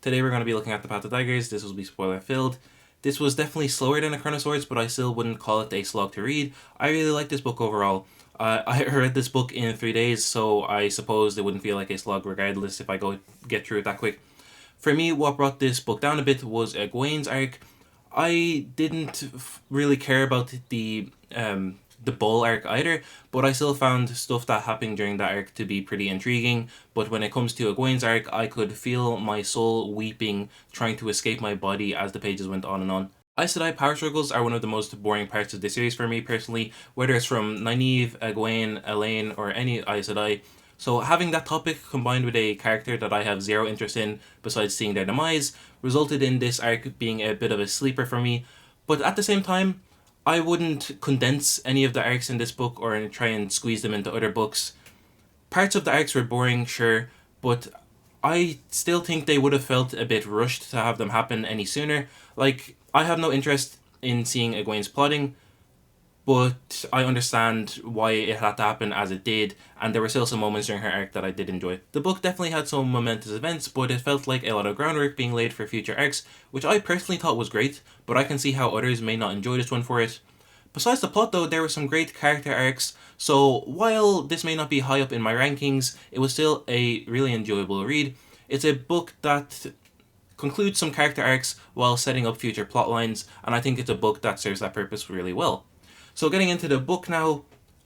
Today we're going to be looking at the Path of Daggers. This will be spoiler filled. This was definitely slower than A Crown of Swords, but I still wouldn't call it a slog to read. I really like this book overall. I read this book in 3 days, so I suppose it wouldn't feel like a slog regardless if I get through it that quick. For me, what brought this book down a bit was Egwene's arc. I didn't really care about the Bull arc either, but I still found stuff that happened during that arc to be pretty intriguing. But when it comes to Egwene's arc, I could feel my soul weeping, trying to escape my body as the pages went on and on. Aes Sedai power struggles are one of the most boring parts of the series for me personally, whether it's from Nynaeve, Egwene, Elaine, or any Aes Sedai. So having that topic combined with a character that I have zero interest in besides seeing their demise resulted in this arc being a bit of a sleeper for me. But at the same time, I wouldn't condense any of the arcs in this book or try and squeeze them into other books. Parts of the arcs were boring, sure, but I still think they would have felt a bit rushed to have them happen any sooner. Like, I have no interest in seeing Egwene's plotting, but I understand why it had to happen as it did, and there were still some moments during her arc that I did enjoy. The book definitely had some momentous events, but it felt like a lot of groundwork being laid for future arcs, which I personally thought was great, but I can see how others may not enjoy this one for it. Besides the plot though, there were some great character arcs, so while this may not be high up in my rankings, it was still a really enjoyable read. It's a book that concludes some character arcs while setting up future plot lines, and I think it's a book that serves that purpose really well. So getting into the book now,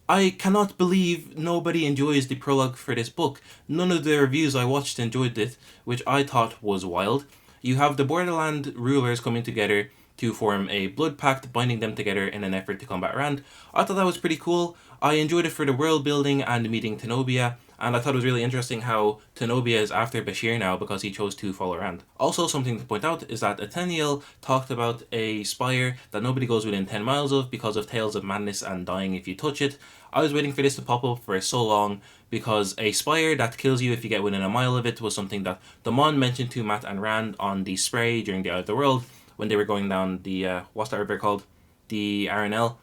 I cannot believe nobody enjoys the prologue for this book. None of the reviews I watched enjoyed it, which I thought was wild. You have the Borderland rulers coming together to form a blood pact, binding them together in an effort to combat Rand. I thought that was pretty cool. I enjoyed it for the world building and meeting Tenobia, and I thought it was really interesting how Tenobia is after Bashir now because he chose to follow Rand. Also, something to point out is that Atheniel talked about a spire that nobody goes within 10 miles of because of tales of madness and dying if you touch it. I was waiting for this to pop up for so long because a spire that kills you if you get within a mile of it was something that the Mon mentioned to Mat and Rand on the spray during the Eye of the World when they were going down the, what's that river called? The Arenelle.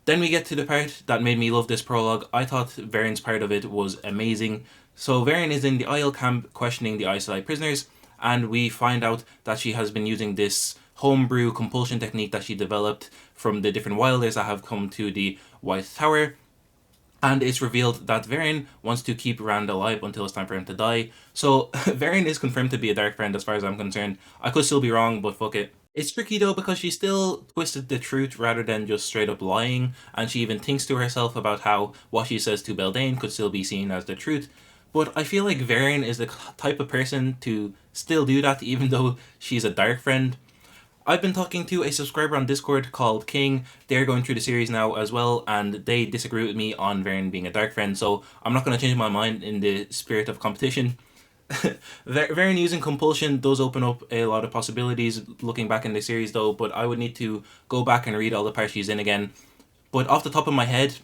Then we get to the part that made me love this prologue. I thought Varen's part of it was amazing. So Varen is in the Isle camp questioning the Aes Sedai prisoners, and we find out that she has been using this homebrew compulsion technique that she developed from the different wilders that have come to the White Tower. And it's revealed that Varen wants to keep Rand alive until it's time for him to die. So Varen is confirmed to be a dark friend as far as I'm concerned. I could still be wrong, but fuck it. It's tricky though because she still twisted the truth rather than just straight up lying, and she even thinks to herself about how what she says to Beltane could still be seen as the truth. But I feel like Varen is the type of person to still do that even though she's a dark friend. I've been talking to a subscriber on Discord called King. They're going through the series now as well, and they disagree with me on Varen being a dark friend, so I'm not going to change my mind in the spirit of competition. Varen using compulsion does open up a lot of possibilities looking back in the series though, but I would need to go back and read all the parts she's in again. But off the top of my head,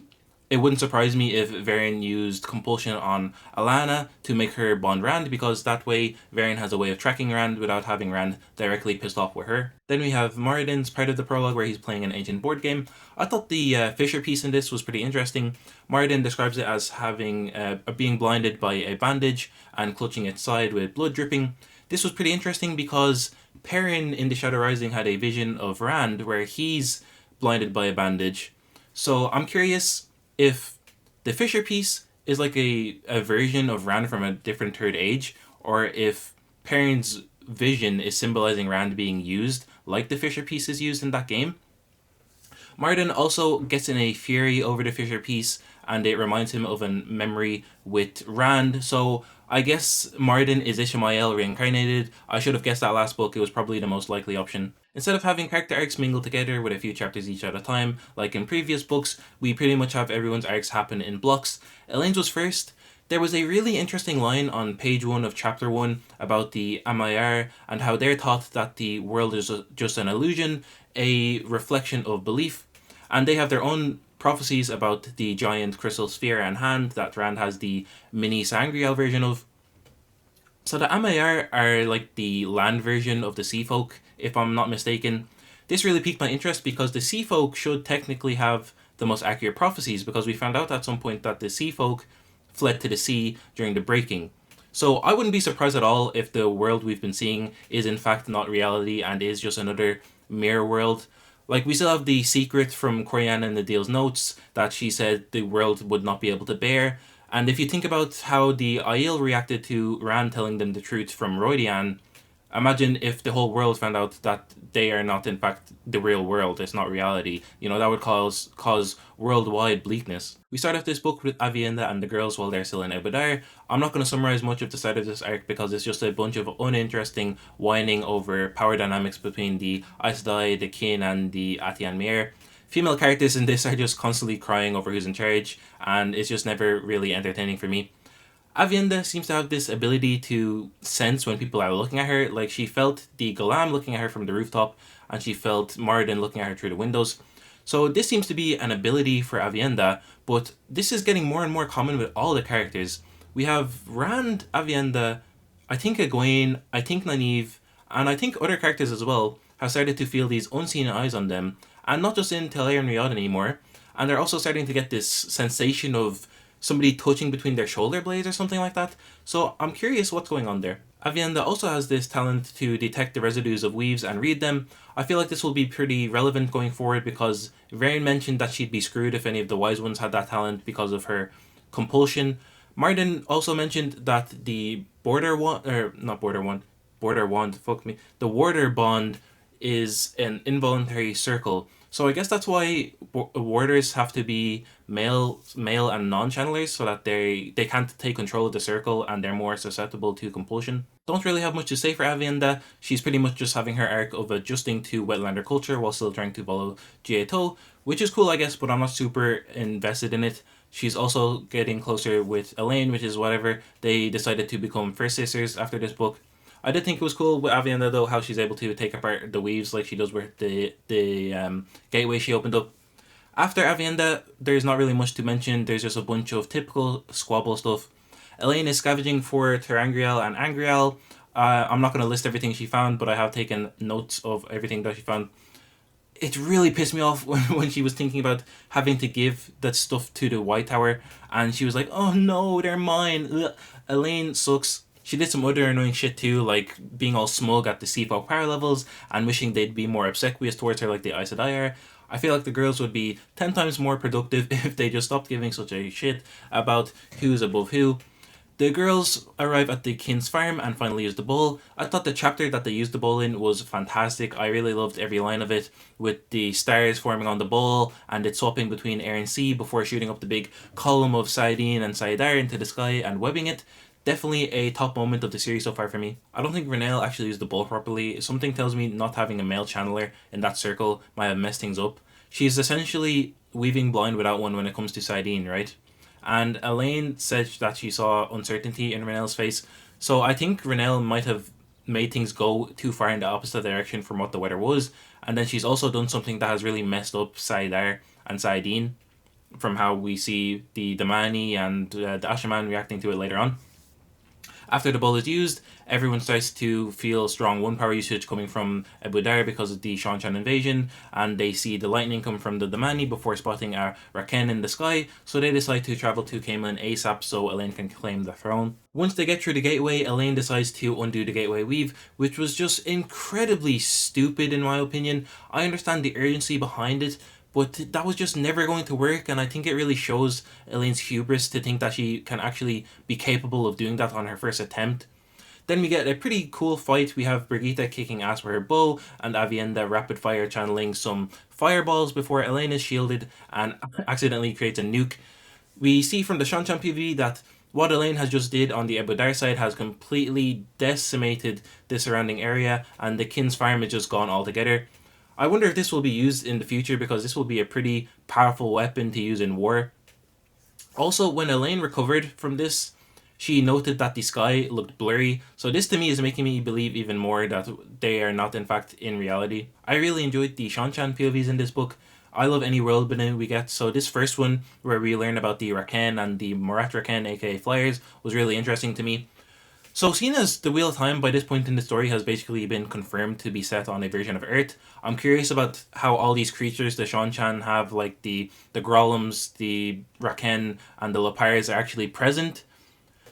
it wouldn't surprise me if Varen used compulsion on Alana to make her bond Rand, because that way Varen has a way of tracking Rand without having Rand directly pissed off with her. Then we have Moradin's part of the prologue where he's playing an ancient board game. I thought the Fisher piece in this was pretty interesting. Moradin describes it as having being blinded by a bandage and clutching its side with blood dripping. This was pretty interesting because Perrin in The Shadow Rising had a vision of Rand where he's blinded by a bandage. So I'm curious if the Fisher piece is like a version of Rand from a different third age, or if Perrin's vision is symbolizing Rand being used like the Fisher piece is used in that game. Moradin also gets in a fury over the Fisher piece, and it reminds him of a memory with Rand. So I guess Moradin is Ishamael reincarnated. I should have guessed that last book. It was probably the most likely option. Instead of having character arcs mingle together with a few chapters each at a time, like in previous books, we pretty much have everyone's arcs happen in blocks. Elaine's was first. There was a really interesting line on page 1 of chapter 1 about the Amayar and how they're taught that the world is just an illusion, a reflection of belief, and they have their own prophecies about the giant crystal sphere and hand that Rand has the mini Sangreal version of. So the Amayar are like the land version of the Sea Folk, if I'm not mistaken. This really piqued my interest because the Sea Folk should technically have the most accurate prophecies, because we found out at some point that the Sea Folk fled to the sea during the breaking. So I wouldn't be surprised at all if the world we've been seeing is in fact not reality and is just another mirror world. Like, we still have the secret from Corianne in the deal's notes that she said the world would not be able to bear. And if you think about how the Aiel reacted to Rand telling them the truth from Roydian, imagine if the whole world found out that they are not in fact the real world, it's not reality. That would cause worldwide bleakness. We start off this book with Avienda and the girls while they're still in Ebudar. I'm not going to summarize much of the start of this arc because it's just a bunch of uninteresting whining over power dynamics between the Aes Sedai, the Kin, and the Atian Mir. Female characters in this are just constantly crying over who's in charge, and it's just never really entertaining for me. Avienda seems to have this ability to sense when people are looking at her. Like, she felt the Golam looking at her from the rooftop, and she felt Marden looking at her through the windows. So this seems to be an ability for Avienda, but this is getting more and more common with all the characters. We have Rand, Avienda, I think Egwene, I think Nynaeve, and I think other characters as well have started to feel these unseen eyes on them, and not just in Talair and Riyadh anymore. And they're also starting to get this sensation of somebody touching between their shoulder blades or something like that. So I'm curious what's going on there. Avienda also has this talent to detect the residues of weaves and read them. I feel like this will be pretty relevant going forward because Varian mentioned that she'd be screwed if any of the wise ones had that talent because of her compulsion. Marden also mentioned that the border wand, or not border wand, border wand, fuck me, the warder bond is an involuntary circle. So I guess that's why warders have to be male and non-channelers so that they can't take control of the circle and they're more susceptible to compulsion. Don't really have much to say for Avienda. She's pretty much just having her arc of adjusting to wetlander culture while still trying to follow Jieto, which is cool I guess, but I'm not super invested in it. She's also getting closer with Elaine, which is whatever. They decided to become first sisters after this book. I did think it was cool with Avienda though, how she's able to take apart the weaves like she does with the gateway she opened up. After Avienda, there's not really much to mention. There's just a bunch of typical squabble stuff. Elaine is scavenging for Terangriel and Angriel. I'm not going to list everything she found, but I have taken notes of everything that she found. It really pissed me off when she was thinking about having to give that stuff to the White Tower, and she was like, oh no, they're mine. Ugh. Elaine sucks. She did some other annoying shit too, like being all smug at the C4 power levels and wishing they'd be more obsequious towards her like the Aes Sedai are. I feel like the girls would be 10 times more productive if they just stopped giving such a shit about who's above who. The girls arrive at the Kin's farm and finally use the bowl. I thought the chapter that they used the bowl in was fantastic. I really loved every line of it, with the stars forming on the bowl and it swapping between air and sea before shooting up the big column of Saidin and Saidar into the sky and webbing it. Definitely a top moment of the series so far for me. I don't think Renelle actually used the bowl properly. Something tells me not having a male channeler in that circle might have messed things up. She's essentially weaving blind without one when it comes to Saidin, right? And Elaine said that she saw uncertainty in Renelle's face. So I think Renelle might have made things go too far in the opposite direction from what the weather was. And then she's also done something that has really messed up Saidar and Saidin from how we see the Damani and the Ashaman reacting to it later on. After the bowl is used, everyone starts to feel strong one power usage coming from Ebudar because of the Shanshan invasion, and they see the lightning come from the Damani before spotting a Raken in the sky, so they decide to travel to Caemlyn ASAP so Elaine can claim the throne. Once they get through the gateway, Elaine decides to undo the gateway weave, which was just incredibly stupid in my opinion. I understand the urgency behind it, but that was just never going to work, and I think it really shows Elaine's hubris to think that she can actually be capable of doing that on her first attempt. Then we get a pretty cool fight. We have Brigitte kicking ass with her bow, and Avienda rapid fire channeling some fireballs before Elaine is shielded and accidentally creates a nuke. We see from the Shanchan PV that what Elaine has just did on the Ebudar side has completely decimated the surrounding area, and the Kin's farm is just gone altogether. I wonder if this will be used in the future because this will be a pretty powerful weapon to use in war. Also, when Elaine recovered from this, she noted that the sky looked blurry, so this to me is making me believe even more that they are not in fact in reality. I really enjoyed the Shanchan POVs in this book. I love any world building we get, so this first one where we learn about the Raken and the Morat Raken aka Flyers was really interesting to me. So, seeing as the Wheel of Time by this point in the story has basically been confirmed to be set on a version of Earth, I'm curious about how all these creatures the Shanchan have, like the Grolums, the Raken, and the Lapires, are actually present.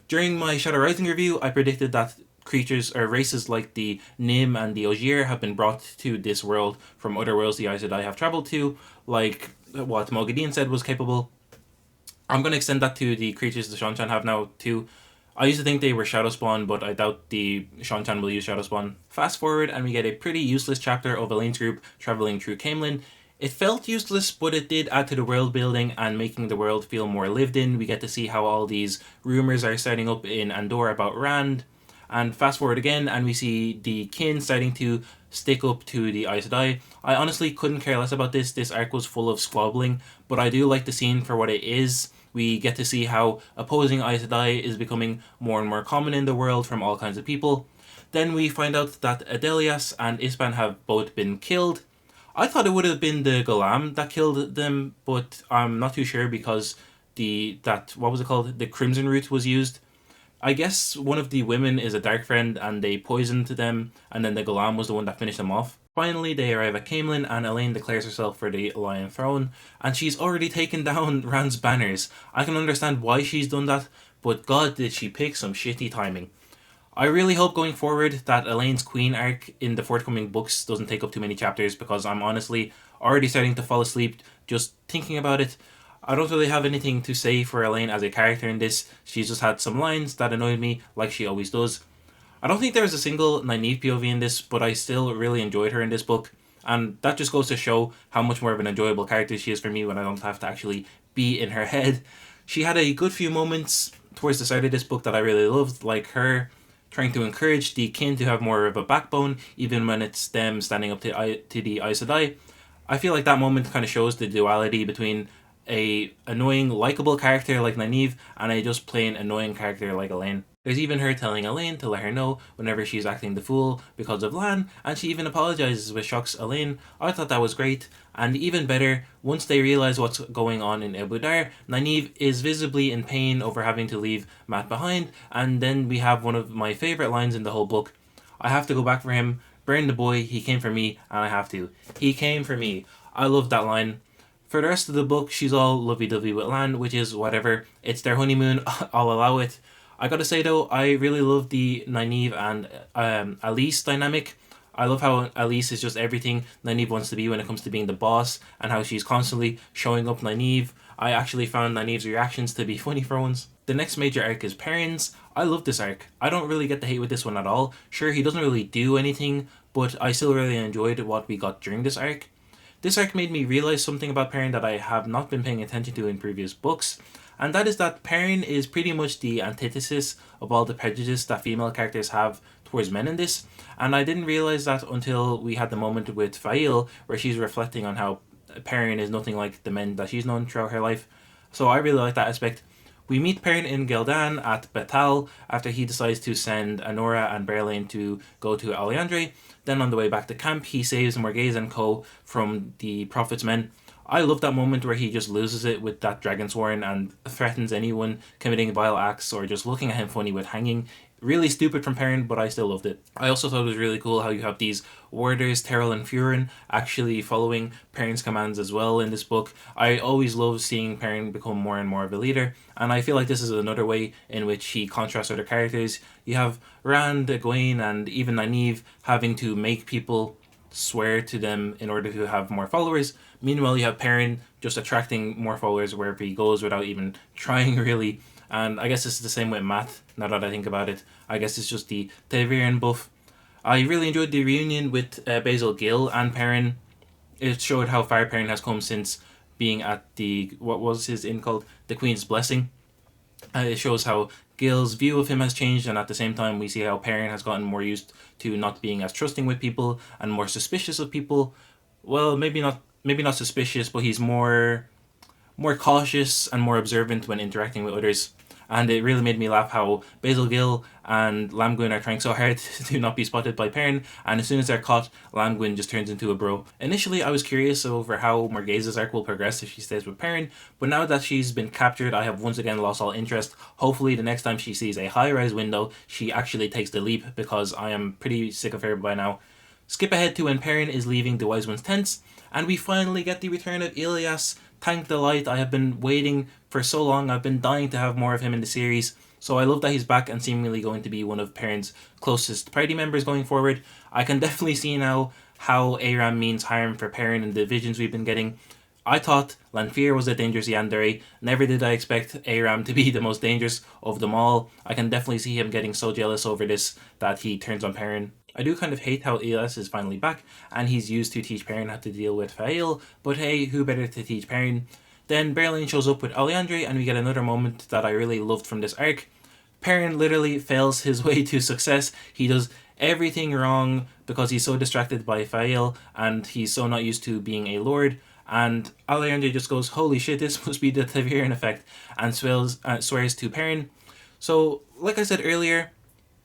During my Shadow Rising review, I predicted that creatures or races like the Nim and the Ogier have been brought to this world from other worlds the Aes Sedai have traveled to, like what Mogadeen said was capable. I'm going to extend that to the creatures the Seanchan have now too. I used to think they were Shadow Spawn, but I doubt the Seanchan will use Shadow Spawn. Fast forward and we get a pretty useless chapter of Elaine's group travelling through Caemlyn. It felt useless, but it did add to the world building and making the world feel more lived in. We get to see how all these rumours are starting up in Andor about Rand. And fast forward again, and we see the kin starting to stick up to the Aes Sedai. I honestly couldn't care less about this. This arc was full of squabbling, but I do like the scene for what it is. We get to see how opposing Aes Sedai is becoming more and more common in the world from all kinds of people. Then we find out that Adelias and Ispan have both been killed. I thought it would have been the Golem that killed them, but I'm not too sure because what was it called? The Crimson Root was used. I guess one of the women is a dark friend and they poisoned them, and then the Golem was the one that finished them off. Finally, they arrive at Caemlyn and Elaine declares herself for the Lion Throne, and she's already taken down Rand's banners. I can understand why she's done that, but god did she pick some shitty timing. I really hope going forward that Elaine's Queen arc in the forthcoming books doesn't take up too many chapters, because I'm honestly already starting to fall asleep just thinking about it. I don't really have anything to say for Elaine as a character in this. She's just had some lines that annoyed me, like she always does. I don't think there was a single Nynaeve POV in this, but I still really enjoyed her in this book. And that just goes to show how much more of an enjoyable character she is for me when I don't have to actually be in her head. She had a good few moments towards the start of this book that I really loved, like her trying to encourage the kin to have more of a backbone, even when it's them standing up to the Aes Sedai. I feel like that moment kind of shows the duality between a annoying, likable character like Nynaeve and a just plain annoying character like Elaine. There's even her telling Elaine to let her know whenever she's acting the fool because of Lan, and she even apologizes, which shocks Elaine. I thought that was great, and even better, once they realize what's going on in Abu Dar, Nynaeve is visibly in pain over having to leave Matt behind, and then we have one of my favorite lines in the whole book. I have to go back for him, burn the boy, he came for me, and I have to. He came for me. I love that line. For the rest of the book, she's all lovey-dovey with Lan, which is whatever. It's their honeymoon, I'll allow it. I gotta say though, I really love the Nynaeve and Elise dynamic. I love how Elise is just everything Nynaeve wants to be when it comes to being the boss, and how she's constantly showing up Nynaeve. I actually found Nynaeve's reactions to be funny for once. The next major arc is Perrin's. I love this arc. I don't really get the hate with this one at all. Sure, he doesn't really do anything, but I still really enjoyed what we got during this arc. This arc made me realize something about Perrin that I have not been paying attention to in previous books, and that is that Perrin is pretty much the antithesis of all the prejudice that female characters have towards men in this, and I didn't realize that until we had the moment with Fail where she's reflecting on how Perrin is nothing like the men that she's known throughout her life. So I really like that aspect. We meet Perrin in Gildan at Betal after he decides to send Anora and Berlain to go to Alliandre. Then on the way back to camp, he saves Morghese and co from the Prophet's men. I love that moment where he just loses it with that Dragonsworn and threatens anyone committing vile acts or just looking at him funny with hanging. Really stupid from Perrin, but I still loved it. I also thought it was really cool how you have these warders, Terrell and Furin, actually following Perrin's commands as well in this book. I always love seeing Perrin become more and more of a leader, and I feel like this is another way in which he contrasts other characters. You have Rand, Egwene, and even Nynaeve having to make people swear to them in order to have more followers. Meanwhile, you have Perrin just attracting more followers wherever he goes without even trying really. And I guess this is the same with Matt, now that I think about it. I guess it's just the Taverian buff. I really enjoyed the reunion with Basil Gill and Perrin. It showed how far Perrin has come since being at what was his inn called? The Queen's Blessing. It shows how Gill's view of him has changed, and at the same time we see how Perrin has gotten more used to not being as trusting with people and more suspicious of people. Well, maybe not suspicious, but he's more cautious and more observant when interacting with others. And it really made me laugh how Basil Gill and Lamgwin are trying so hard to not be spotted by Perrin, and as soon as they're caught, Lamgwin just turns into a bro. Initially, I was curious over how Morghese's arc will progress if she stays with Perrin, but now that she's been captured, I have once again lost all interest. Hopefully, the next time she sees a high-rise window, she actually takes the leap, because I am pretty sick of her by now. Skip ahead to when Perrin is leaving the Wise One's tents, and we finally get the return of Ilias. Thank the light, I have been waiting for so long. I've been dying to have more of him in the series. So I love that he's back and seemingly going to be one of Perrin's closest party members going forward. I can definitely see now how Aram means harm for Perrin and the visions we've been getting. I thought Lanfear was a dangerous yandere. Never did I expect Aram to be the most dangerous of them all. I can definitely see him getting so jealous over this that he turns on Perrin. I do kind of hate how Elas is finally back, and he's used to teach Perrin how to deal with Fael, but hey, who better to teach Perrin? Then Berlin shows up with Alliandre, and we get another moment that I really loved from this arc. Perrin literally fails his way to success. He does everything wrong because he's so distracted by Fael, and he's so not used to being a lord. And Alliandre just goes, holy shit, this must be the Taviran effect, and swears to Perrin. So, like I said earlier,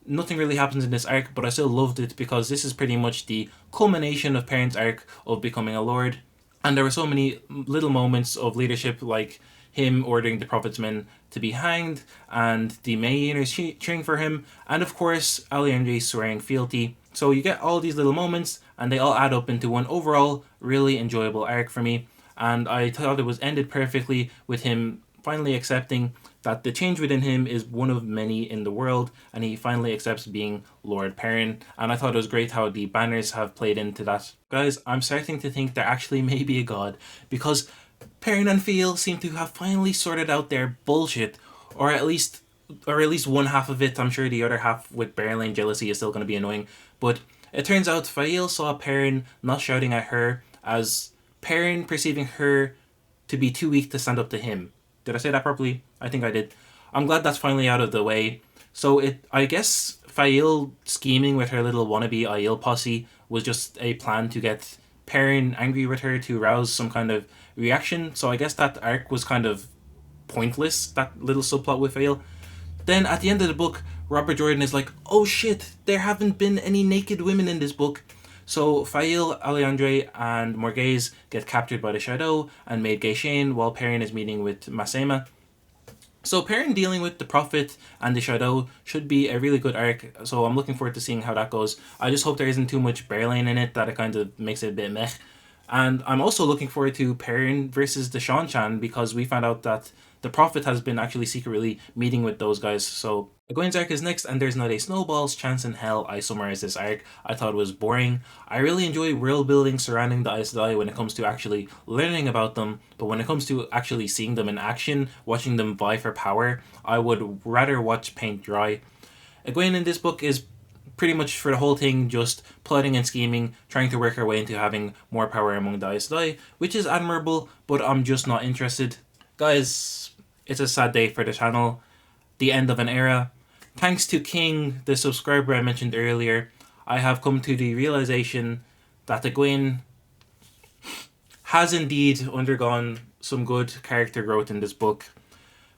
nothing really happens in this arc, but I still loved it because this is pretty much the culmination of Perrin's arc of becoming a lord. And there were so many little moments of leadership, like him ordering the Prophet's men to be hanged, and the Mayenners cheering for him, and of course, Alliandre swearing fealty. So you get all these little moments, and they all add up into one overall really enjoyable arc for me. And I thought it was ended perfectly with him finally accepting that the change within him is one of many in the world, and he finally accepts being Lord Perrin. And I thought it was great how the banners have played into that. Guys, I'm starting to think there actually may be a god, because Perrin and Fael seem to have finally sorted out their bullshit, or at least one half of it. I'm sure the other half with Berlin jealousy is still going to be annoying, but it turns out Fael saw Perrin not shouting at her as Perrin perceiving her to be too weak to stand up to him. Did I say that properly? I think I did. I'm glad that's finally out of the way. So I guess Fael scheming with her little wannabe Aiel posse was just a plan to get Perrin angry with her to rouse some kind of reaction. So I guess that arc was kind of pointless, that little subplot with Fael. Then at the end of the book, Robert Jordan is like, oh shit, there haven't been any naked women in this book. So Fael, Alliandre, and Morghese get captured by the Shadow and made Ghaishen while Perrin is meeting with Masema. So Perrin dealing with the Prophet and the Shadow should be a really good arc, so I'm looking forward to seeing how that goes. I just hope there isn't too much Berlin in it, that it kind of makes it a bit meh. And I'm also looking forward to Perrin versus the Seanchan, because we found out that the Prophet has been actually secretly meeting with those guys. So Egwene's arc is next, and there's not a snowball's chance in hell I summarize this arc. I thought it was boring. I really enjoy world building surrounding the Aes Sedai when it comes to actually learning about them, but when it comes to actually seeing them in action, watching them vie for power, I would rather watch paint dry. Egwene in this book is pretty much for the whole thing just plotting and scheming, trying to work her way into having more power among the Aes Sedai, which is admirable, but I'm just not interested. Guys, it's a sad day for the channel. The end of an era. Thanks to King, the subscriber I mentioned earlier, I have come to the realization that Egwene has indeed undergone some good character growth in this book.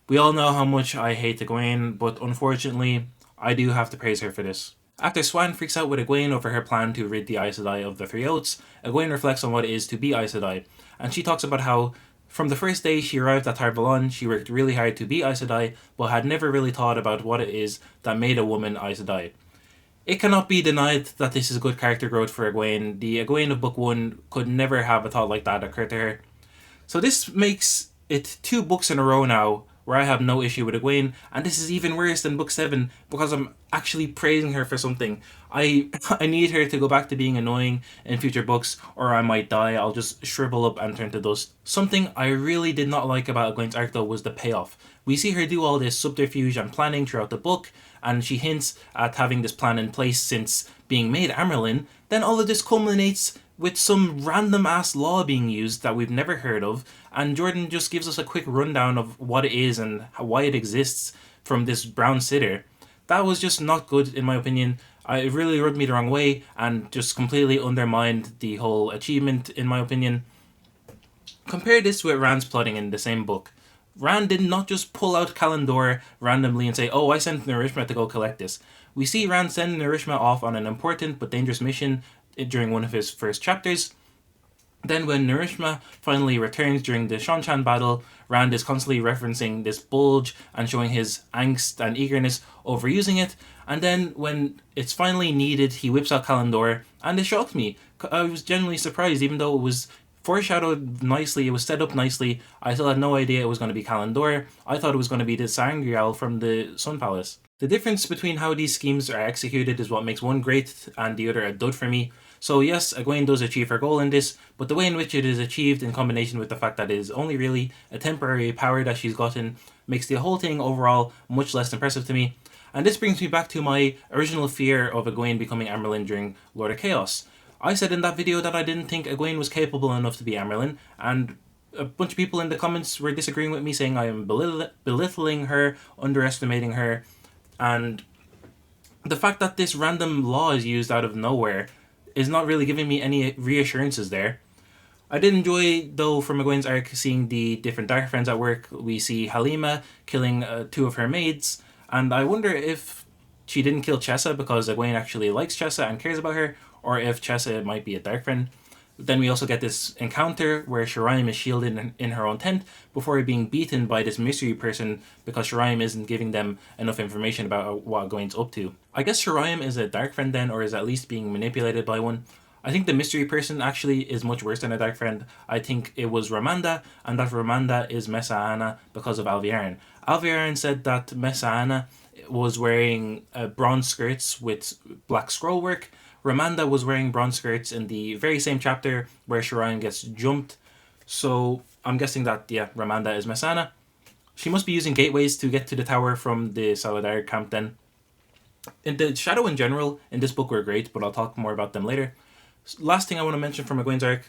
We all know how much I hate Egwene, but unfortunately, I do have to praise her for this. After Swan freaks out with Egwene over her plan to rid the Aes Sedai of the Three Oaths, Egwene reflects on what it is to be Aes Sedai, and she talks about how from the first day she arrived at Tar Valon, she worked really hard to be Aes Sedai, but had never really thought about what it is that made a woman Aes Sedai. It cannot be denied that this is good character growth for Egwene. The Egwene of Book 1 could never have a thought like that occur to her. So this makes it 2 books in a row now where I have no issue with Egwene, and this is even worse than Book 7 because I'm actually praising her for something. I need her to go back to being annoying in future books, or I might die. I'll just shrivel up and turn to dust. Something I really did not like about Egwene's arc though was the payoff. We see her do all this subterfuge and planning throughout the book, and she hints at having this plan in place since being made Amyrlin. Then all of this culminates with some random ass law being used that we've never heard of, and Jordan just gives us a quick rundown of what it is and why it exists from this brown sitter. That was just not good in my opinion. It really rubbed me the wrong way and just completely undermined the whole achievement in my opinion. Compare this with Rand's plotting in the same book. Rand did not just pull out Kalandor randomly and say, oh, I sent Narishma to go collect this. We see Rand send Narishma off on an important but dangerous mission during one of his first chapters. Then when Narishma finally returns during the Seanchan battle, Rand is constantly referencing this bulge and showing his angst and eagerness over using it. And then when it's finally needed, he whips out Kalandor, and it shocked me. I was genuinely surprised, even though it was foreshadowed nicely, it was set up nicely. I still had no idea it was going to be Kalandor. I thought it was going to be the Sangreal from the Sun Palace. The difference between how these schemes are executed is what makes one great and the other a dud for me. So yes, Egwene does achieve her goal in this, but the way in which it is achieved in combination with the fact that it is only really a temporary power that she's gotten makes the whole thing overall much less impressive to me. And this brings me back to my original fear of Egwene becoming Caemlyn during Lord of Chaos. I said in that video that I didn't think Egwene was capable enough to be Caemlyn, and a bunch of people in the comments were disagreeing with me, saying I am belittling her, underestimating her, and the fact that this random law is used out of nowhere is not really giving me any reassurances there. I did enjoy, though, from Egwene's arc, seeing the different dark friends at work. We see Halima killing 2 of her maids, and I wonder if she didn't kill Chessa because Egwene actually likes Chessa and cares about her, or if Chessa might be a dark friend. Then we also get this encounter where Shiraim is shielded in her own tent before being beaten by this mystery person because Shiraim isn't giving them enough information about what Egwene's up to. I guess Shiraim is a dark friend then, or is at least being manipulated by one. I think the mystery person actually is much worse than a dark friend. I think it was Ramanda, and that Ramanda is Messaana because of Alviarin. Alviarin said that Messaana was wearing bronze skirts with black scroll work. Ramanda was wearing bronze skirts in the very same chapter where Shiraim gets jumped. So I'm guessing that, yeah, Ramanda is Messaana. She must be using gateways to get to the tower from the Saladar camp then. And the shadow in general in this book were great, but I'll talk more about them later. Last thing I want to mention from Egwene's arc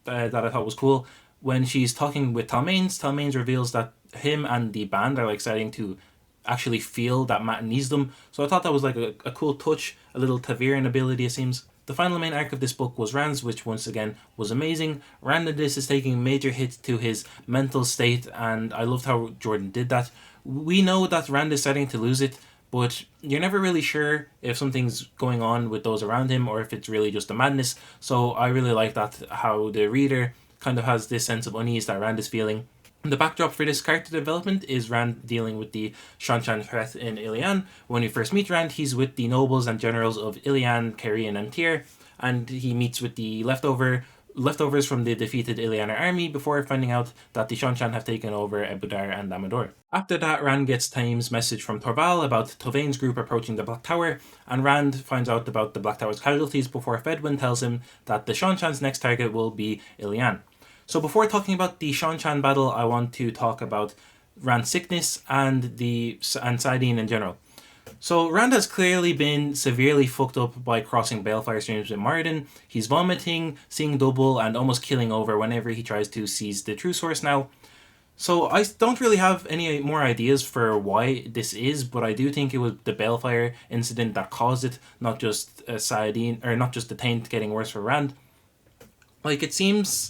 that I thought was cool, when she's talking with Talmains reveals that him and the band are like starting to actually feel that Matt needs them. So I thought that was like a cool touch, a little Taviran ability it seems. The final main arc of this book was Rand's, which once again was amazing. Rand in this is taking major hits to his mental state, and I loved how Jordan did that. We know that Rand is starting to lose it, but you're never really sure if something's going on with those around him or if it's really just a madness. So I really like that, how the reader kind of has this sense of unease that Rand is feeling. The backdrop for this character development is Rand dealing with the Shanshan threat in Ilian. When we first meet Rand, he's with the nobles and generals of Ilian, Caerhun, and Tyr, and he meets with the leftovers from the defeated Ilianer army before finding out that the Shanshan have taken over Ebudar and Amador. After that, Rand gets Time's message from Torval about Tovain's group approaching the Black Tower, and Rand finds out about the Black Tower's casualties before Fedwin tells him that the Shanshan's next target will be Ilian. So before talking about the Shanshan battle, I want to talk about Rand's sickness and Saidin in general. So Rand has clearly been severely fucked up by crossing balefire streams with Moradin. He's vomiting, seeing double, and almost killing over whenever he tries to seize the true source now. So I don't really have any more ideas for why this is, but I do think it was the balefire incident that caused it, not just Saidin, or not just the taint getting worse for Rand. Like, it seems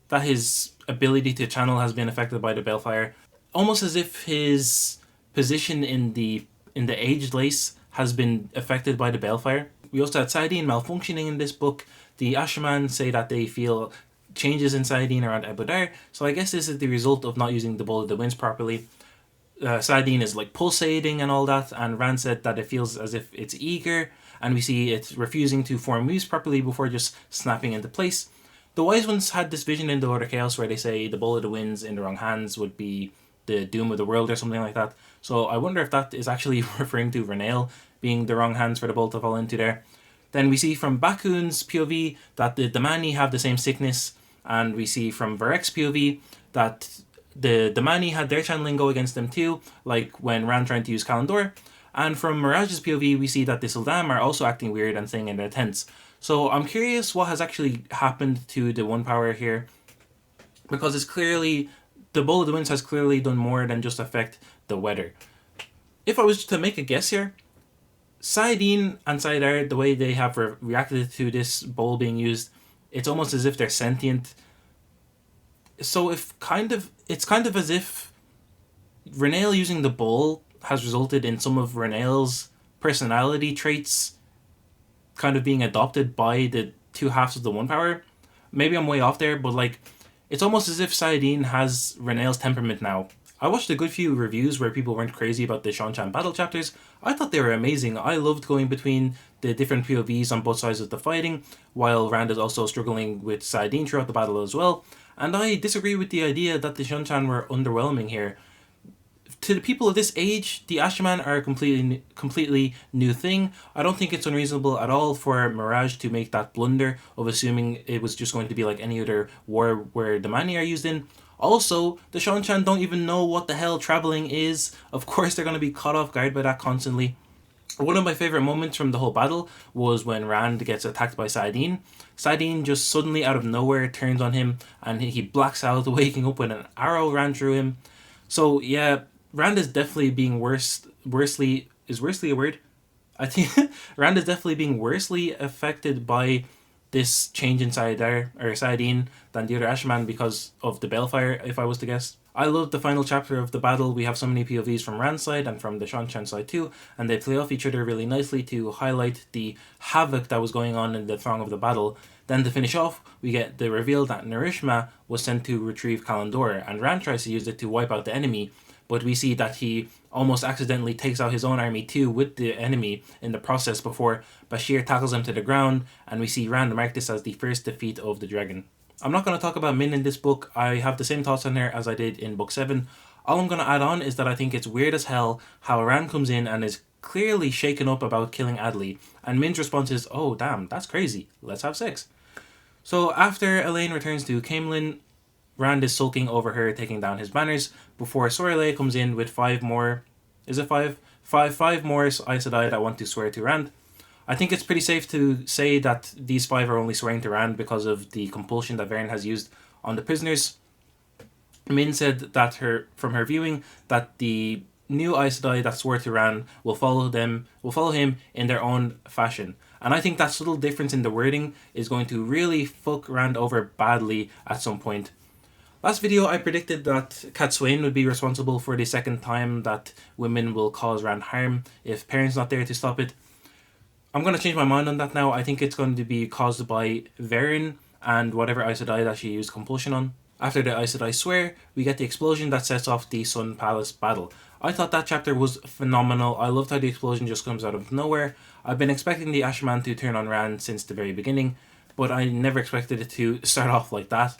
that his ability to channel has been affected by the balefire, almost as if his position in the aged lace has been affected by the balefire. We also had Saidin malfunctioning in this book. The Ashaman say that they feel changes in Saidin around Ebudar, so I guess this is the result of not using the Bowl of the Winds properly. Saidin is like pulsating and all that, and Rand said that it feels as if it's eager, and we see it refusing to form moves properly before just snapping into place. The Wise Ones had this vision in the Lord of Chaos where they say the Bowl of the Winds in the wrong hands would be the doom of the world or something like that. So I wonder if that is actually referring to Vernale being the wrong hands for the bolt to fall into there. Then we see from Bakun's POV that the Damani have the same sickness, and we see from Varek's POV that the Damani had their channeling go against them too, like when Rand trying to use Kalandor. And from Mirage's POV, we see that the Sildam are also acting weird and staying in their tents. So I'm curious what has actually happened to the One Power here, because it's clearly, the Bowl of the Winds has clearly done more than just affect the weather. If I was to make a guess here, Saidin and Saidar, the way they have reacted to this bowl being used, it's almost as if they're sentient. So it's kind of as if Vernale using the bowl has resulted in some of Vernale's personality traits kind of being adopted by the two halves of the One Power. Maybe I'm way off there, but like, it's almost as if Saidin has Vernale's temperament now. I watched a good few reviews where people weren't crazy about the Seanchan battle chapters. I thought they were amazing. I loved going between the different POVs on both sides of the fighting, while Rand is also struggling with saidin throughout the battle as well. And I disagree with the idea that the Seanchan were underwhelming here. To the people of this age, the Ashman are a completely new thing. I don't think it's unreasonable at all for Mirage to make that blunder of assuming it was just going to be like any other war where the Mani are used in. Also, the Seanchan don't even know what the hell traveling is. Of course, they're going to be caught off guard by that constantly. One of my favourite moments from the whole battle was when Rand gets attacked by saidin. Saidin just suddenly out of nowhere turns on him and he blacks out, waking up with an arrow ran through him. So yeah, Rand is definitely being worsely a word? I think Rand is definitely being worsely affected by this change in saidin than the other Ashman because of the Balefire, if I was to guess. I love the final chapter of the battle. We have so many POVs from Rand's side and from the Seanchan side too, and they play off each other really nicely to highlight the havoc that was going on in the throng of the battle. Then to finish off, we get the reveal that Narishma was sent to retrieve Kalandor, and Rand tries to use it to wipe out the enemy, but we see that he almost accidentally takes out his own army too with the enemy in the process before Bashir tackles him to the ground, and we see Rand mark this as the first defeat of the dragon. I'm not going to talk about Min in this book. I have the same thoughts on her as I did in book 7. All I'm going to add on is that I think it's weird as hell how Rand comes in and is clearly shaken up about killing Adley, and Min's response is, "Oh damn, that's crazy, let's have sex." So after Elaine returns to Caemlyn, Rand is sulking over her taking down his banners before Sorelei comes in with 5 more... Is it 5? 5 more Aes Sedai that want to swear to Rand. I think it's pretty safe to say that these 5 are only swearing to Rand because of the compulsion that Vern has used on the prisoners. Min said that from her viewing that the new Aes Sedai that swore to Rand will follow him in their own fashion. And I think that subtle difference in the wording is going to really fuck Rand over badly at some point. Last video, I predicted that Cat Swain would be responsible for the second time that women will cause Rand harm if Perrin's not there to stop it. I'm going to change my mind on that now. I think it's going to be caused by Verin and whatever Aes Sedai that she used compulsion on. After the Aes Sedai swear, we get the explosion that sets off the Sun Palace battle. I thought that chapter was phenomenal. I loved how the explosion just comes out of nowhere. I've been expecting the Ashman to turn on Rand since the very beginning, but I never expected it to start off like that.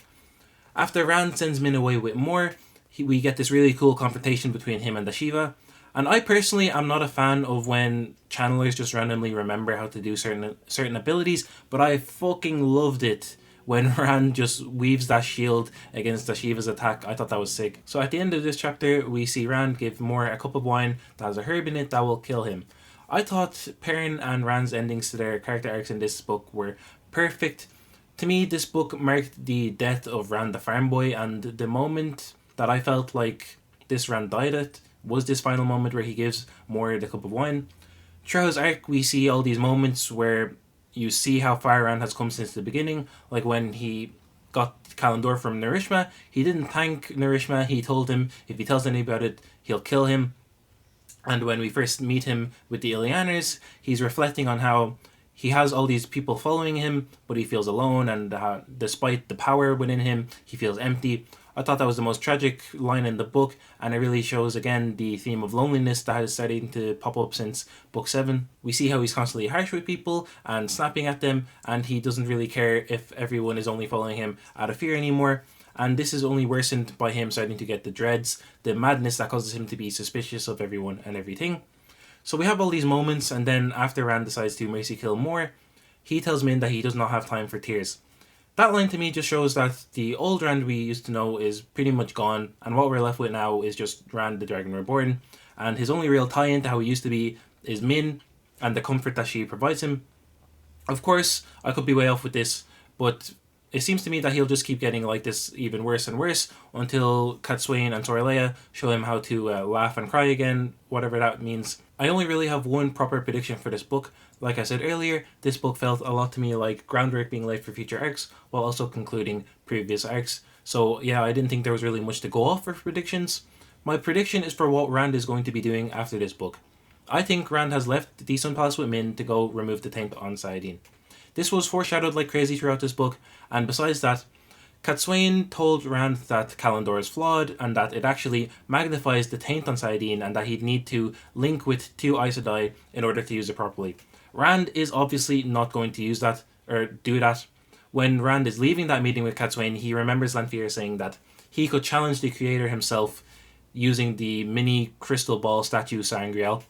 After Rand sends Min away with more, we get this really cool confrontation between him and the Shiva. And I personally am not a fan of when channelers just randomly remember how to do certain abilities, but I fucking loved it when Rand just weaves that shield against the Shiva's attack. I thought that was sick. So at the end of this chapter, we see Rand give Mor a cup of wine that has a herb in it that will kill him. I thought Perrin and Rand's endings to their character arcs in this book were perfect. To me, this book marked the death of Rand the farm boy, and the moment that I felt like this Rand died at was this final moment where he gives Mor the cup of wine. Throughout his arc, we see all these moments where you see how far Rand has come since the beginning, like when he got Kalandor from Narishma. He didn't thank Narishma, he told him if he tells anybody about it, he'll kill him. And when we first meet him with the Illianers, he's reflecting on how he has all these people following him, but he feels alone, and despite the power within him, he feels empty. I thought that was the most tragic line in the book, and it really shows again the theme of loneliness that is starting to pop up since book 7. We see how he's constantly harsh with people and snapping at them, and he doesn't really care if everyone is only following him out of fear anymore. And this is only worsened by him starting to get the dreads, the madness that causes him to be suspicious of everyone and everything. So we have all these moments, and then after Rand decides to mercy kill Mor, he tells Min that he does not have time for tears. That line to me just shows that the old Rand we used to know is pretty much gone, and what we're left with now is just Rand the Dragon Reborn, and his only real tie-in to how he used to be is Min and the comfort that she provides him. Of course, I could be way off with this, but it seems to me that he'll just keep getting like this even worse and worse until Cat Swain and Sorelei show him how to laugh and cry again, whatever that means. I only really have one proper prediction for this book. Like I said earlier, this book felt a lot to me like groundwork being laid for future arcs, while also concluding previous arcs. So yeah, I didn't think there was really much to go off for predictions. My prediction is for what Rand is going to be doing after this book. I think Rand has left the Sun Palace with Min to go remove the taint on saidin. This was foreshadowed like crazy throughout this book, and besides that, Catswain told Rand that Kalandor is flawed and that it actually magnifies the taint on saidin and that he'd need to link with 2 Aes Sedai in order to use it properly. Rand is obviously not going to use that or do that. When Rand is leaving that meeting with Catswain, he remembers Lanfear saying that he could challenge the creator himself using the mini crystal ball statue Sangreal.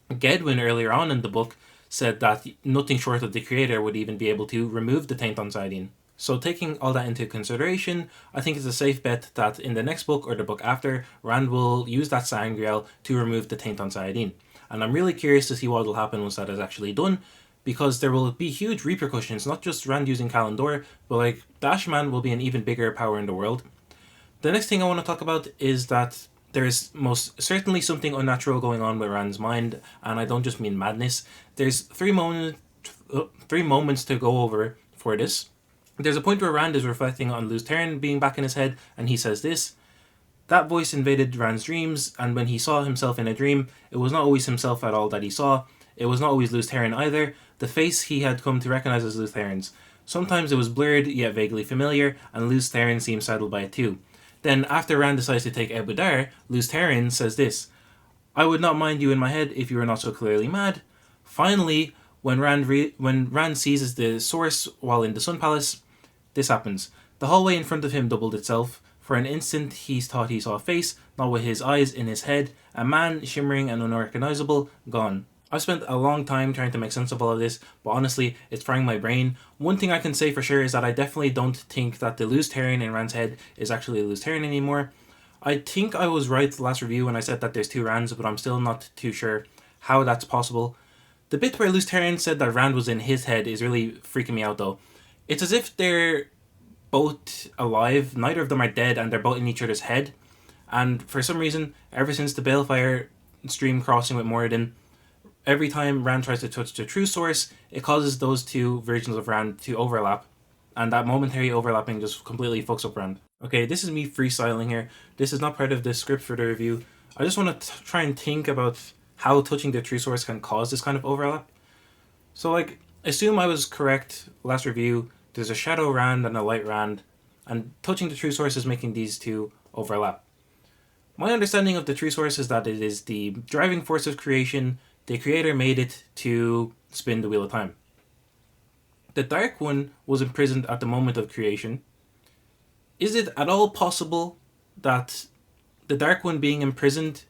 Gedwyn earlier on in the book said that nothing short of the creator would even be able to remove the taint on saidin. So taking all that into consideration, I think it's a safe bet that in the next book or the book after, Rand will use that Sangreal to remove the taint on saidin. And I'm really curious to see what will happen once that is actually done, because there will be huge repercussions, not just Rand using Kalandor, but like the Ashman will be an even bigger power in the world. The next thing I want to talk about is that there is most certainly something unnatural going on with Rand's mind, and I don't just mean madness. There's three moments to go over for this. There's a point where Rand is reflecting on Lews Therin being back in his head, and he says this: that voice invaded Rand's dreams, and when he saw himself in a dream, it was not always himself at all that he saw. It was not always Lews Therin either. The face he had come to recognize as Lews Therin's. Sometimes it was blurred, yet vaguely familiar, and Lews Therin seemed saddled by it too. Then, after Rand decides to take Ebudar, Lews Therin says this: I would not mind you in my head if you were not so clearly mad. Finally, when Rand seizes the source while in the Sun Palace, this happens. The hallway in front of him doubled itself. For an instant, he thought he saw a face, not with his eyes, in his head. A man, shimmering and unrecognizable, gone. I've spent a long time trying to make sense of all of this, but honestly, it's frying my brain. One thing I can say for sure is that I definitely don't think that the Lews Therin in Rand's head is actually Lews Therin anymore. I think I was right the last review when I said that there's 2 Rands, but I'm still not too sure how that's possible. The bit where Lews Therin said that Rand was in his head is really freaking me out though. It's as if they're both alive, neither of them are dead, and they're both in each other's head. And for some reason, ever since the Balefire stream crossing with Moradin, every time Rand tries to touch the true source, it causes those 2 versions of Rand to overlap, and that momentary overlapping just completely fucks up Rand. Okay, this is me freestyling here. This is not part of the script for the review. I just want to try and think about how touching the true source can cause this kind of overlap. So, like, assume I was correct last review. There's a shadow Rand and a light Rand, and touching the true source is making these 2 overlap. My understanding of the true source is that it is the driving force of creation. The creator made it to spin the wheel of time. The Dark One was imprisoned at the moment of creation. Is it at all possible that the Dark One being imprisoned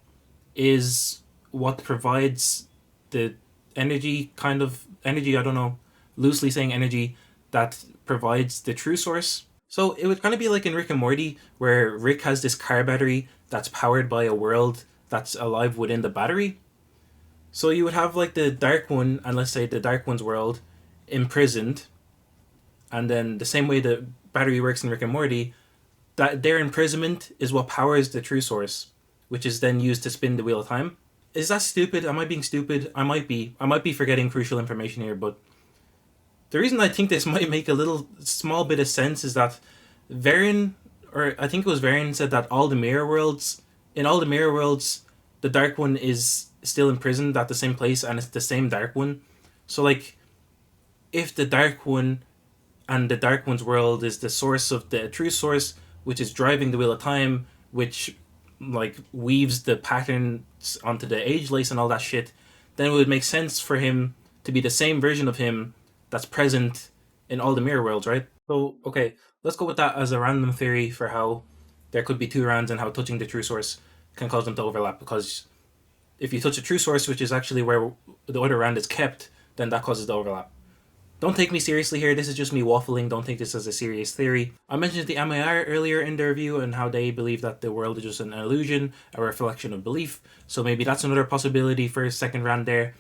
is what provides the energy, I don't know, loosely saying energy, that provides the true source? So it would kind of be like in Rick and Morty, where Rick has this car battery that's powered by a world that's alive within the battery. So you would have like the Dark One, and let's say the Dark One's world, imprisoned, and then the same way the battery works in Rick and Morty, that their imprisonment is what powers the true source, which is then used to spin the wheel of time. Is that stupid? Am I being stupid? I might be forgetting crucial information here, but the reason I think this might make a little small bit of sense is that Perrin, or I think it was Perrin, said that in all the mirror worlds, the Dark One is still imprisoned at the same place, and it's the same Dark One. So, like, if the Dark One and the Dark One's world is the source of the true source, which is driving the wheel of time, which, like, weaves the patterns onto the age lace and all that shit, then it would make sense for him to be the same version of him that's present in all the mirror worlds, right? So, okay, let's go with that as a random theory for how there could be 2 Rands and how touching the true source can cause them to overlap, because if you touch a true source, which is actually where the other Rand is kept, then that causes the overlap. Don't take me seriously here, this is just me waffling, don't take this as a serious theory. I mentioned the MIR earlier in the review and how they believe that the world is just an illusion, a reflection of belief, so maybe that's another possibility for a second Rand there.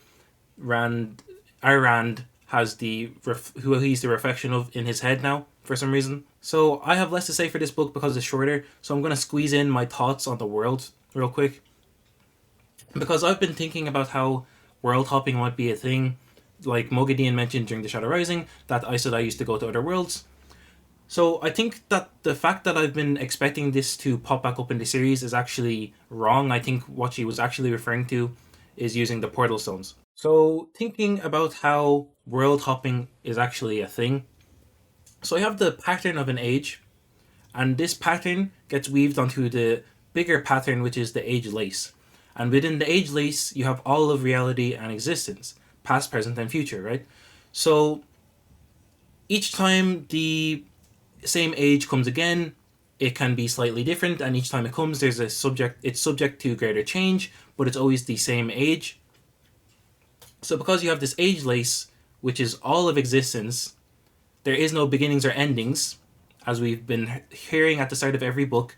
Our Rand has who he's the reflection of in his head now, for some reason. So I have less to say for this book because it's shorter, so I'm going to squeeze in my thoughts on the world real quick. Because I've been thinking about how world hopping might be a thing, like Moghedien mentioned during the Shadow Rising, that Aes Sedai used to go to other worlds. So I think that the fact that I've been expecting this to pop back up in the series is actually wrong. I think what she was actually referring to is using the portal stones. So thinking about how world hopping is actually a thing. So I have the pattern of an age, And this pattern gets weaved onto the bigger pattern, which is the age lace. And within the age lace, you have all of reality and existence, past, present, and future, right? So each time the same age comes again, it can be slightly different, and each time it comes, there's a subject. It's subject to greater change, but it's always the same age. So because you have this age lace, which is all of existence, there is no beginnings or endings, as we've been hearing at the start of every book.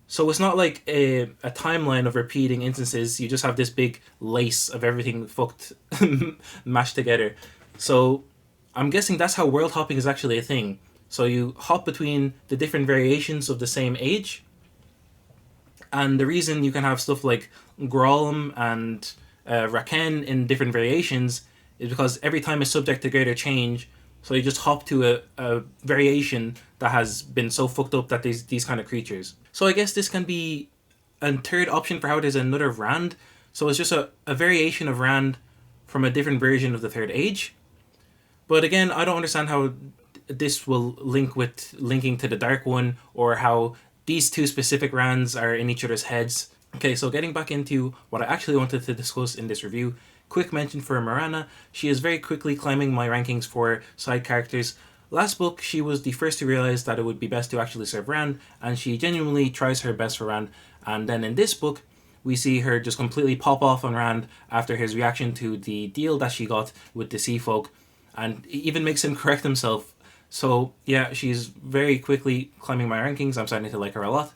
So it's not like a timeline of repeating instances. You just have this big lace of everything fucked mashed together. So I'm guessing that's how world hopping is actually a thing. So you hop between the different variations of the same age. And the reason you can have stuff like Grolm and Raken in different variations is because every time is subject to greater change. So you just hop to a variation that has been so fucked up that there's these kind of creatures. So I guess this can be a third option for how there's another Rand. So it's just a variation of Rand from a different version of the third age. But again, I don't understand how this will link with linking to the Dark One, or how these two specific Rands are in each other's heads. Okay, so getting back into what I actually wanted to discuss in this review. Quick mention for Mirana. She is very quickly climbing my rankings for side characters. Last book, she was the first to realize that it would be best to actually serve Rand, and she genuinely tries her best for Rand. And then in this book, we see her just completely pop off on Rand after his reaction to the deal that she got with the Sea Folk, and even makes him correct himself. So yeah, she's very quickly climbing my rankings. I'm starting to like her a lot.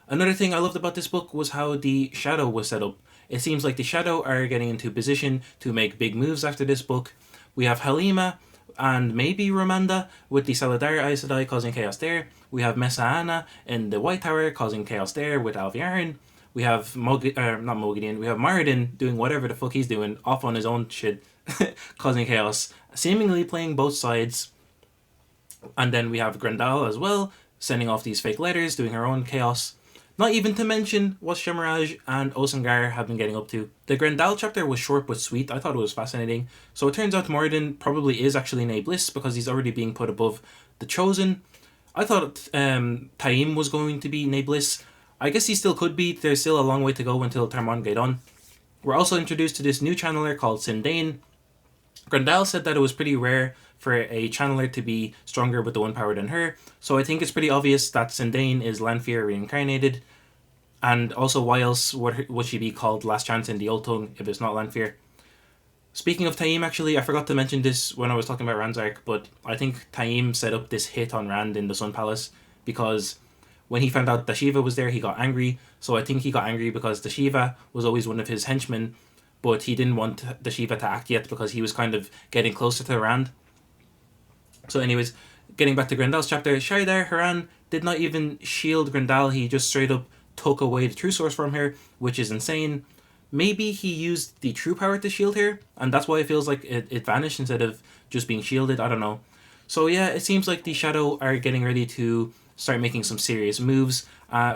Another thing I loved about this book was how the Shadow was set up. It seems like the Shadow are getting into position to make big moves after this book. We have Halima and maybe Romanda with the Saladar Aes Sedai causing chaos there. We have Messaana in the White Tower causing chaos there with Alviarin. We have not Moghedien, we have Maridin doing whatever the fuck he's doing off on his own shit, causing chaos, seemingly playing both sides. And then we have Grendal as well, sending off these fake letters, doing her own chaos. Not even to mention what Shemiraj and Osangar have been getting up to. The Grendal chapter was short but sweet. I thought it was fascinating. So it turns out Moradin probably is actually Nay Bliss because he's already being put above the Chosen. I thought Taim was going to be Nay Bliss. I guess he still could be. There's still a long way to go until Tarmon Gaidon. We're also introduced to this new channeler called Sindane. Grendal said that it was pretty rare for a channeler to be stronger with the one power than her, so I think it's pretty obvious that Sindane is Lanfear reincarnated. And also, why else would she be called Last Chance in the Old Tongue if it's not Lanfear? Speaking of Taim, actually, I forgot to mention this when I was talking about Rand's arc, but I think Taim set up this hit on Rand in the Sun Palace because when he found out that Shiva was there, he got angry. So I think he got angry because the Shiva was always one of his henchmen, but he didn't want the Shiva to act yet because he was kind of getting closer to Rand. So anyways, getting back to Grendal's chapter, Shaidar Haran did not even shield Grendal, he just straight up took away the true source from her, which is insane. Maybe he used the true power to shield her, and that's why it feels like it vanished instead of just being shielded, I don't know. So yeah, it seems like the Shadow are getting ready to start making some serious moves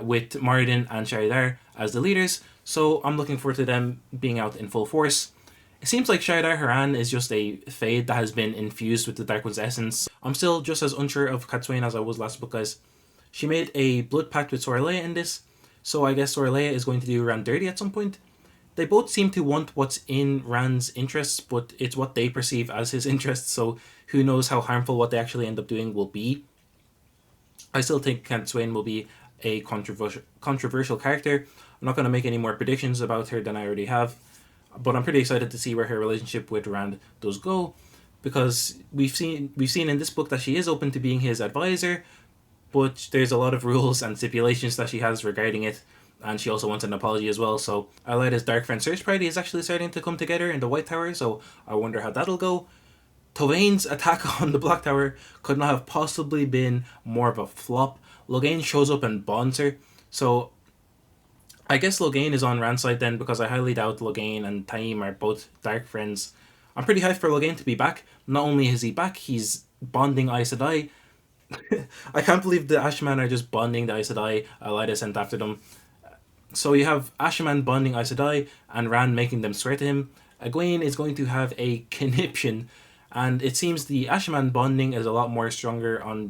with Moradin and Shaidar as the leaders, so I'm looking forward to them being out in full force. It seems like Shaidar Haran is just a fade that has been infused with the Dark One's essence. I'm still just as unsure of Cadsuane as I was last book, guys. She made a blood pact with Soraleia in this, so I guess Soraleia is going to do Rand dirty at some point. They both seem to want what's in Rand's interests, but it's what they perceive as his interests, so who knows how harmful what they actually end up doing will be. I still think Cadsuane will be a controversial character. I'm not going to make any more predictions about her than I already have, but I'm pretty excited to see where her relationship with Rand does go, because we've seen in this book that she is open to being his advisor, but there's a lot of rules and stipulations that she has regarding it, and she also wants an apology as well. So Alaida's Dark Friend Search Party is actually starting to come together in the White Tower, so I wonder how that'll go. Tovane's attack on the Black Tower could not have possibly been more of a flop. Logain shows up and bonds her, so I guess Logain is on Rand's side then, because I highly doubt Logain and Taim are both Dark Friends. I'm pretty hyped for Logain to be back. Not only is he back, he's bonding Aes Sedai. I can't believe the Ashman are just bonding the Aes Sedai Elaida sent after them. So you have Ashman bonding Aes Sedai and Rand making them swear to him. Egwene is going to have a conniption, And it seems the Ashaman bonding is a lot more strong on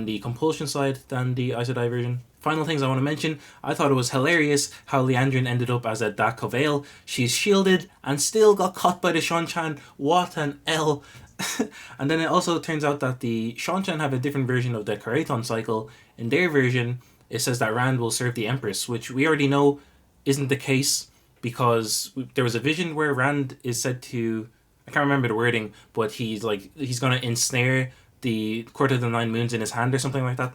the compulsion side than the Aes Sedai version. Final things I want to mention, I thought it was hilarious how Liandrin ended up as a Dak Covail. She's shielded and still got caught by the Seanchan. What an L. And then it also turns out that the Seanchan have a different version of the Karathon cycle. In their version, it says that Rand will serve the Empress, which we already know isn't the case, because there was a vision where Rand is said to, I can't remember the wording, but he's going to ensnare the Court of the Nine Moons in his hand or something like that.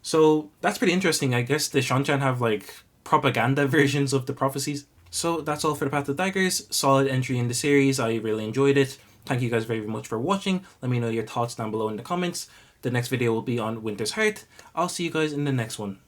So that's pretty interesting. I guess the Seanchan have like propaganda versions of the prophecies. So that's all for the Path of Daggers. Solid entry in the series. I really enjoyed it. Thank you guys very much for watching. Let me know your thoughts down below in the comments. The next video will be on Winter's Heart. I'll see you guys in the next one.